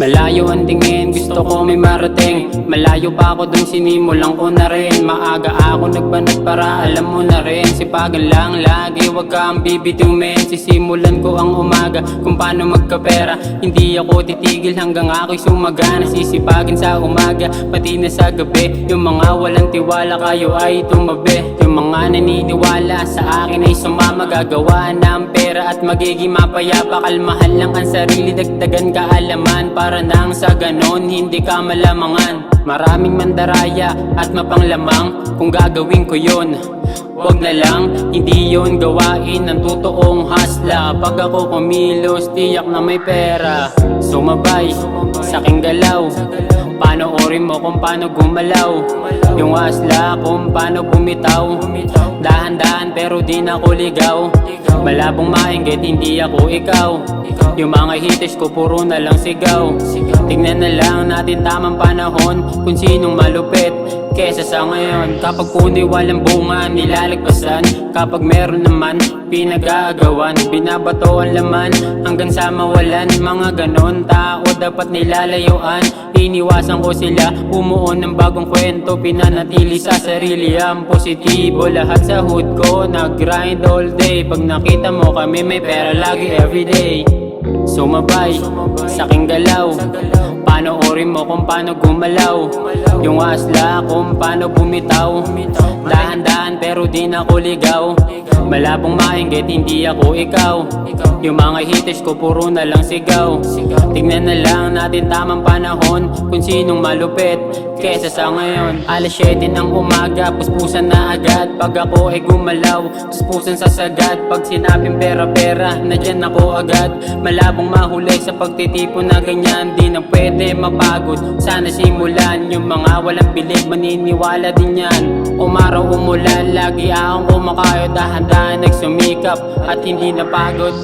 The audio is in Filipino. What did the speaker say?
Malayo ang tingin, gusto ko may marating. Malayo pa ako dun, sinimulan ko na rin. Maaga ako nagbanat para alam mo na rin. Sipagan lang lagi, wag kang bibitiw men. Sisimulan ko ang umaga kung paano magkapera. Hindi ako titigil hanggang ako'y sumagana. Sisipagin sa umaga, pati na sa gabi. Yung mga walang tiwala kayo ay tumabi. Yung mga naniniwala sa akin ay sumama. Gagawa ng pera at magiging mapayapa. Kalmahan lang ang sarili, dagdagan kaalaman. Para nang sa ganon, hindi ka malamangan. Maraming mandaraya at mapanglamang. Kung gagawin ko yun, wag na lang, hindi yun gawain ng totoong hasla. Pag ako kumilos, tiyak na may pera. Sumabay sa aking galaw, panoorin mo kung paano gumalaw. Yung hasla kung paano bumitaw. Dahan-dahan pero di na ko ligaw. Malabong mainggit, hindi ako ikaw. Yung mga hitters ko puro na lang sigaw. Tingnan na lang natin tamang panahon kung sinong malupit kesa sa ngayon. Kapag puno'y walang bunga, nilalagpasan. Kapag meron naman, pinag-aagawan. Binabato ang laman hanggang sa mawalan. Mga ganon tao dapat nilalayuan. Iniwasan ko sila, bumuo ng bagong kwento. Pinanatili sa sarili ang positibo. Lahat sa hood ko, nag-grind all day. Pag nakita mo kami may pera lagi everyday. Sumabay sa aking galaw, panoorin mo kung paano gumalaw. Yung hasla kung paano bumitaw. Dahan-dahan pero di na ko ligaw. Malabong mainggit, hindi ako ikaw. Yung mga hitters ko puro na lang sigaw. Tignan na lang natin tamang panahon kung sinong malupit kesa sa ngayon. Alas 7 ng umaga, puspusan na agad. Pag ako ay gumalaw, puspusan sa sagad. Pag sinabing pera-pera, nadyan ako agad. Malabong mahuli sa pagtitipon na ganyan. Di na pwede mapagod, sana simulan. Yung mga walang bilig, maniniwala din yan. Umaraw umulan, lagi akong kumakayo. Dahan-dahan nagsumikap at hindi napagod.